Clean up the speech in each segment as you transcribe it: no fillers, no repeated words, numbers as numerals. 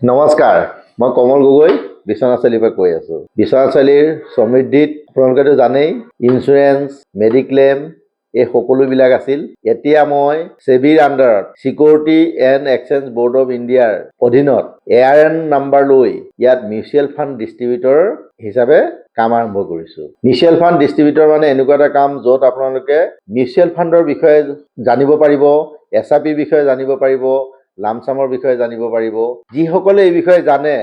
নমস্কাৰ, মই কমল গগৈ বিশ্বনাথ চাৰিআলিৰ পৰা কৈ আছোঁ। বিশ্বনাথ চাৰিআলিৰ সমৃদ্ধিত আপোনালোকেতো জানেই ইঞ্চুৰেঞ্চ, মেডিক্লেইম এই সকলোবিলাক আছিল। এতিয়া মই ছেবিৰ আণ্ডাৰত security and exchange board of ইণ্ডিয়াৰ অধীনত ARN নাম্বাৰ লৈ ইয়াত মিউচুৱেল ফাণ্ড ডিষ্ট্ৰিবিউটৰ হিচাপে কাম আৰম্ভ কৰিছোঁ। মিউচুৱেল ফাণ্ড ডিষ্ট্ৰিবিউটৰ মানে এনেকুৱা এটা কাম য'ত আপোনালোকে মিউচুৱেল ফাণ্ডৰ বিষয়ে জানিব পাৰিব, SIP বিষয়ে জানিব পাৰিব, লামচামৰ বিষয়ে জানিব পাৰিব। যিসকলে এই বিষয়ে জানে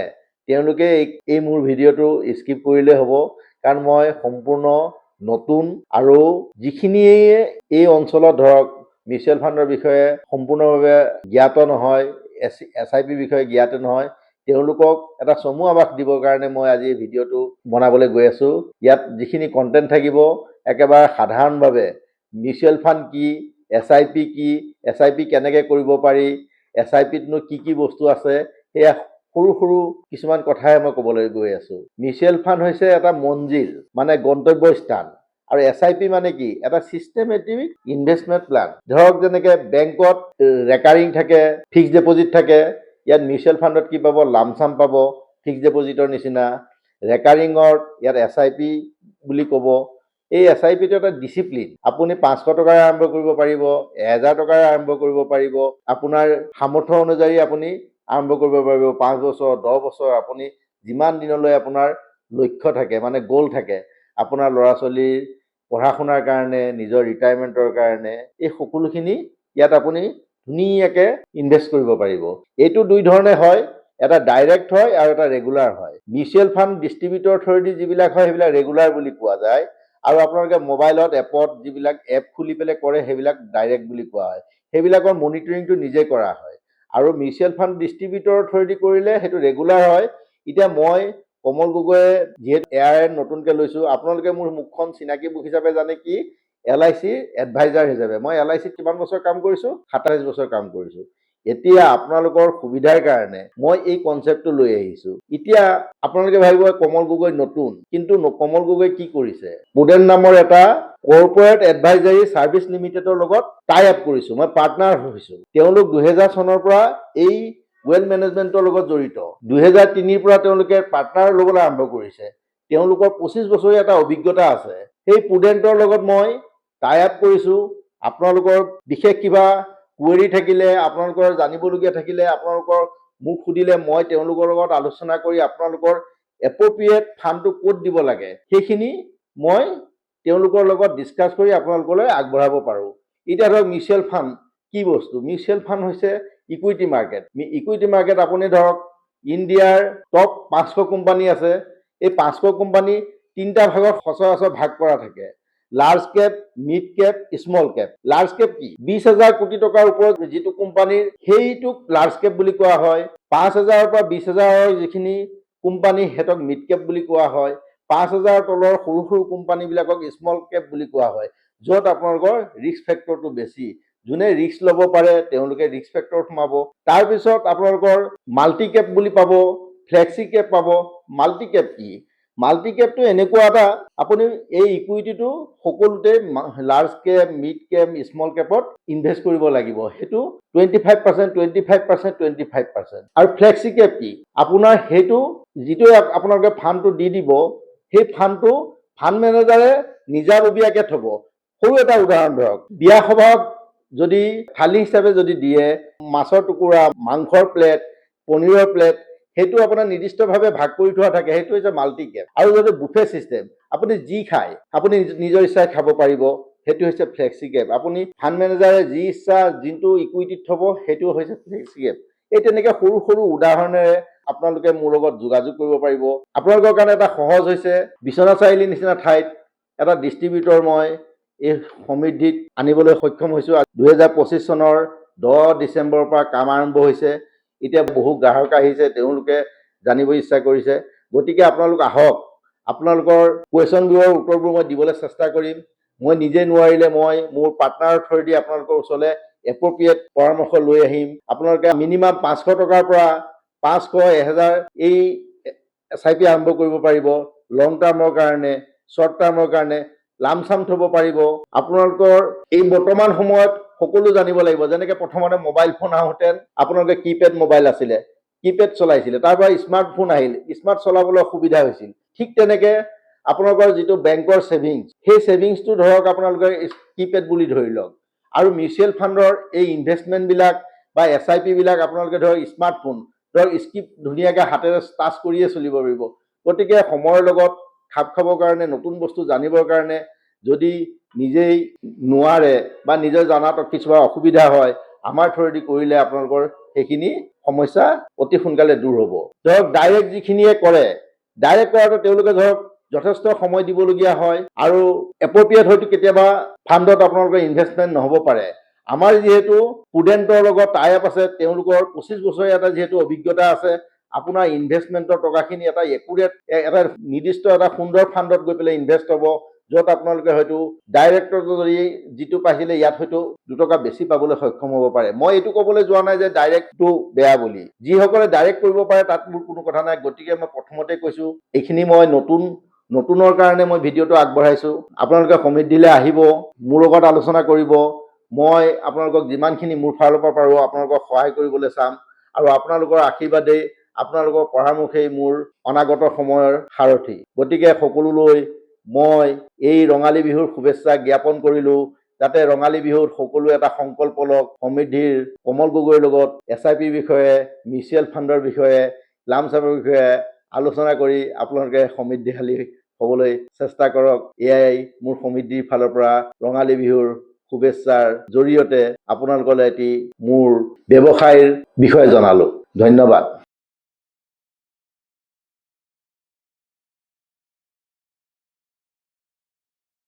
তেওঁলোকে এই মোৰ ভিডিঅ'টো স্কিপ কৰিলে হ'ব, কাৰণ মই সম্পূৰ্ণ নতুন আৰু যিখিনিয়ে এই অঞ্চলত ধৰক মিউচুৱেল ফাণ্ডৰ বিষয়ে সম্পূৰ্ণভাৱে জ্ঞাত নহয়, SIP বিষয়ে জ্ঞাত নহয়, তেওঁলোকক এটা চমু আভাস দিবৰ কাৰণে মই আজি এই ভিডিঅ'টো বনাবলৈ গৈ আছোঁ। ইয়াত যিখিনি কণ্টেণ্ট থাকিব একেবাৰে সাধাৰণভাৱে মিউচুৱেল ফাণ্ড কি, SIP কি, SIP কেনেকৈ কৰিব পাৰি, SIPতনো কি বস্তু আছে, সেয়া সৰু সৰু কিছুমান কথাই মই ক'বলৈ গৈ আছোঁ। মিউচুৱেল ফাণ্ড হৈছে এটা মঞ্জিল, মানে গন্তব্যস্থান, আৰু SIP মানে কি, এটা ছিষ্টেমেটিক ইনভেষ্টমেণ্ট প্লান। ধৰক যেনেকৈ বেংকত ৰেকাৰিং থাকে, ফিক্সড ডিপ'জিট থাকে, ইয়াত মিউচুৱেল ফাণ্ডত কি পাব, লামচাম পাব, ফিক্সড ডিপ'জিটৰ নিচিনা। ৰেকাৰিঙত ইয়াত SIP বুলি ক'ব। এই SIPটো এটা ডিচিপ্লিন। আপুনি 500 টকাৰে আৰম্ভ কৰিব পাৰিব, 1000 টকাৰে আৰম্ভ কৰিব পাৰিব, আপোনাৰ সামৰ্থ্য অনুযায়ী আপুনি আৰম্ভ কৰিব পাৰিব। 5 বছৰ, 10 বছৰ, আপুনি যিমান দিনলৈ আপোনাৰ লক্ষ্য থাকে, মানে গ'ল থাকে, আপোনাৰ ল'ৰা ছোৱালীৰ পঢ়া শুনাৰ কাৰণে, নিজৰ ৰিটায়াৰমেণ্টৰ কাৰণে, এই সকলোখিনি ইয়াত আপুনি ধুনীয়াকৈ ইনভেষ্ট কৰিব পাৰিব। এইটো দুই ধৰণে হয়, এটা ডাইৰেক্ট হয় আৰু এটা ৰেগুলাৰ হয়। মিউচুৱেল ফাণ্ড ডিষ্ট্ৰিবিউটৰ থ্ৰুদি যিবিলাক হয় সেইবিলাক ৰেগুলাৰ বুলি কোৱা যায়, আৰু আপোনালোকে মোবাইলত এপত যিবিলাক এপ খুলি পেলাই কৰে সেইবিলাক ডাইৰেক্ট বুলি কোৱা হয়। সেইবিলাকৰ মনিটৰিংটো নিজে কৰা হয়। আৰু মিউচুৱেল ফাণ্ড ডিষ্ট্ৰিবিউটৰ থ্ৰুদি কৰিলে সেইটো ৰেগুলাৰ হয়। এতিয়া মই কমল গগৈয়ে যিহেতু ARN নতুনকৈ লৈছোঁ, আপোনালোকে মোৰ মুখখন চিনাকি মুখ হিচাপে জানে কি, LICৰ এডভাইজাৰ হিচাপে। মই LICত কিমান বছৰ কাম কৰিছোঁ? 27 বছৰ কাম কৰিছোঁ। এতিয়া আপোনালোকৰ সুবিধাৰ কাৰণে মই এই কনচেপ্টটো লৈ আহিছোঁ। এতিয়া আপোনালোকে ভাবিব কমল গগৈ নতুন, কিন্তু কমল গগৈ কি কৰিছে? প্ৰুডেণ্ট নামৰ এটা কৰ্পৰেট এডভাইজাৰী ছাৰ্ভিচ লিমিটেডৰ লগত টাই আপ কৰিছোঁ, মই পাৰ্টনাৰ হৈছোঁ। তেওঁলোক 2000 চনৰ পৰা এই ৱেলথ মেনেজমেণ্টৰ লগত জড়িত। 2003 পৰা তেওঁলোকে পাৰ্টনাৰ ল'বলৈ আৰম্ভ কৰিছে। তেওঁলোকৰ 25 বছৰীয়া এটা অভিজ্ঞতা আছে। সেই প্ৰুডেণ্টৰ লগত মই টাই আপ কৰিছোঁ। আপোনালোকৰ বিশেষ কিবা কুৱেৰি থাকিলে, আপোনালোকৰ জানিবলগীয়া থাকিলে, আপোনালোকৰ মোক সুধিলে মই তেওঁলোকৰ লগত আলোচনা কৰি আপোনালোকৰ এপ্ৰপ্ৰিয়েট ফাণ্ডটো ক'ত দিব লাগে সেইখিনি মই তেওঁলোকৰ লগত ডিছকাছ কৰি আপোনালোকলৈ আগবঢ়াব পাৰোঁ। এতিয়া ধৰক মিউচুৱেল ফাণ্ড কি বস্তু? মিউচুৱেল ফাণ্ড হৈছে ইকুইটি মাৰ্কেট। ইকুইটি মাৰ্কেট আপুনি ধৰক ইণ্ডিয়াৰ টপ 500 কোম্পানী আছে। এই 500 কোম্পানী 3টা ভাগত সচৰাচৰ ভাগ কৰা থাকে: large cap, mid cap, small cap. Large cap কি? 20,000 কোটি টকাৰ ওপৰত যিটো কোম্পানীৰ, সেইটোক লাৰ্জ কেপ বুলি কোৱা হয়। 5,000ৰ পৰা 20,000ৰ যিখিনি কোম্পানী সিহঁতক মিড কেপ বুলি কোৱা হয়। 5,000ৰ তলৰ সৰু সৰু কোম্পানীবিলাকক স্মল কেপ বুলি কোৱা হয়, য'ত আপোনালোকৰ ৰিস্ক ফেক্টৰটো বেছি। যোনে ৰিস্ক ল'ব পাৰে তেওঁলোকে ৰিস্ক ফেক্টৰত সোমাব। তাৰপিছত আপোনালোকৰ মাল্টি কেপ বুলি পাব, ফ্লেক্সি কেপ পাব। মাল্টি কেপ কি? মাল্টি কেপটো এনেকুৱা এটা, আপুনি এই ইকুইটিটো সকলোতে large cap, mid cap, small কেপত ইনভেষ্ট কৰিব লাগিব। সেইটো 25%, 25%, 25%। আৰু ফ্লেক্সি কেপ কি? আপোনাৰ সেইটো যিটো আপোনালোকে ফাণ্ডটো দি দিব, সেই ফাণ্ডটো ফাণ্ড মেনেজাৰে নিজাববীয়াকৈ থ'ব। সৰু এটা উদাহৰণ ধৰক, বিয়া সভাত যদি থালি হিচাপে যদি দিয়ে, মাছৰ টুকুৰা, মাংসৰ প্লেট, পনীৰৰ প্লেট, সেইটো আপোনাৰ নিৰ্দিষ্টভাৱে ভাগ কৰি থোৱা থাকে, সেইটো হৈছে মাল্টি কেপ। আৰু যদি বুফে ছিষ্টেম, আপুনি যি খায় আপুনি নিজৰ ইচ্ছাই খাব পাৰিব, সেইটো হৈছে ফ্লেক্সি কেপ। আপুনি ফাণ্ড মেনেজাৰে যি ইচ্ছা যিটো ইকুইটিত থ'ব সেইটো হৈছে ফ্লেক্সি কেপ। এই তেনেকৈ সৰু সৰু উদাহৰণেৰে আপোনালোকে মোৰ লগত যোগাযোগ কৰিব পাৰিব। আপোনালোকৰ কাৰণে এটা সহজ হৈছে, বিশ্বনাথ চাৰিআলিৰ নিচিনা ঠাইত এটা ডিষ্ট্ৰিবিউটৰ মই এই সমৃদ্ধিত আনিবলৈ সক্ষম হৈছোঁ। 2025 চনৰ 10 ডিচেম্বৰৰ পৰা কাম আৰম্ভ হৈছে। এতিয়া বহু গ্ৰাহক আহিছে, তেওঁলোকে জানিব ইচ্ছা কৰিছে। গতিকে আপোনালোক আহক, আপোনালোকৰ কুৱেশ্যনবোৰৰ উত্তৰবোৰ মই দিবলৈ চেষ্টা কৰিম। মই নিজে নোৱাৰিলে মই মোৰ পাৰ্টনাৰৰ থ্ৰুদি আপোনালোকৰ ওচৰলৈ এপ্ৰপ্ৰিয়েট পৰামৰ্শ লৈ আহিম। আপোনালোকে মিনিমাম 500 টকাৰ পৰা 500, 1000 এই SIP আৰম্ভ কৰিব পাৰিব। লং টাৰ্মৰ কাৰণে, শ্বৰ্ট টাৰ্মৰ কাৰণে লামচাম থ'ব পাৰিব। আপোনালোকৰ এই বৰ্তমান সময়ত সকলো জানিব লাগিব। যেনেকৈ প্ৰথমতে মোবাইল ফোন আহোঁতে আপোনালোকে কিপেড মোবাইল আছিলে, কিপেড চলাইছিলে, তাৰ পৰা স্মাৰ্টফোন আহিল, স্মাৰ্ট চলাবলৈ সুবিধা হৈছিল। ঠিক তেনেকৈ আপোনালোকৰ যিটো বেংকৰ ছেভিংছ, সেই ছেভিংছটো ধৰক আপোনালোকে কিপেড বুলি ধৰি লওক। আৰু মিউচুৱেল ফাণ্ডৰ এই ইনভেষ্টমেণ্টবিলাক বা SIP বিলাক আপোনালোকে ধৰক স্মাৰ্টফোন, ধৰক স্কিপ ধুনীয়াকৈ হাতেৰে টাচ কৰিয়ে চলিব পাৰিব। গতিকে সময়ৰ লগত খাপ খাবৰ কাৰণে, নতুন বস্তু জানিবৰ কাৰণে যদি নিজেই নোৱাৰে বা নিজে জনাত কিছুমান অসুবিধা হয়, আমাৰ থ্ৰুৱেদি কৰিলে আপোনালোকৰ সেইখিনি সমস্যা অতি সোনকালে দূৰ হ'ব। ধৰক ডাইৰেক্ট যিখিনিয়ে কৰে, ডাইৰেক্ট কৰাটো তেওঁলোকে ধৰক যথেষ্ট সময় দিবলগীয়া হয় আৰু এপ্ৰপ্ৰিয়েট হয়তো কেতিয়াবা ফাণ্ডত আপোনালোকৰ ইনভেষ্টমেণ্ট নহ'ব পাৰে। আমাৰ যিহেতু ষ্টুডেণ্টৰ লগত টাই আপ আছে, তেওঁলোকৰ 25 বছৰীয়া এটা যিহেতু অভিজ্ঞতা আছে, আপোনাৰ ইনভেষ্টমেণ্টৰ টকাখিনি এটা একুৰেট, এটা নিৰ্দিষ্ট এটা সুন্দৰ ফাণ্ডত গৈ পেলাই ইনভেষ্ট হ'ব, য'ত আপোনালোকে হয়তো ডাইৰেক্টৰ যদি যিটো পাইছিলে ইয়াত হয়তো 2 টকা বেছি পাবলৈ সক্ষম হ'ব পাৰে। মই এইটো ক'বলৈ যোৱা নাই যে ডাইৰেক্টটো বেয়া বুলি, যিসকলে ডাইৰেক্ট কৰিব পাৰে তাত মোৰ কোনো কথা নাই। গতিকে মই প্ৰথমতে কৈছোঁ, এইখিনি মই নতুনৰ কাৰণে মই ভিডিঅ'টো আগবঢ়াইছোঁ। আপোনালোকে সমৃদ্ধিলৈ আহিব, মোৰ লগত আলোচনা কৰিব, মই আপোনালোকক যিমানখিনি মোৰ ফালৰ পৰা পাৰোঁ আপোনালোকক সহায় কৰিবলৈ চাম। আৰু আপোনালোকৰ আশীৰ্বাদেই, আপোনালোকৰ পৰামৰ্শেই মোৰ অনাগত সময়ৰ সাৰথি। গতিকে সকলোলৈ মই এই ৰঙালী বিহুৰ শুভেচ্ছা জ্ঞাপন কৰিলোঁ। যাতে ৰঙালী বিহুত সকলোৱে এটা সংকল্প লওক, সমৃদ্ধিৰ কমল গগৈৰ লগত SIP বিষয়ে, মিউচুৱেল ফাণ্ডৰ বিষয়ে, লাম চামৰ বিষয়ে আলোচনা কৰি আপোনালোকে সমৃদ্ধিশালী হ'বলৈ চেষ্টা কৰক। এয়াই মোৰ সমৃদ্ধিৰ ফালৰ পৰা ৰঙালী বিহুৰ শুভেচ্ছাৰ জৰিয়তে আপোনালোকলৈ এটি মোৰ ব্যৱসায়ৰ বিষয়ে জনালোঁ। ধন্যবাদ।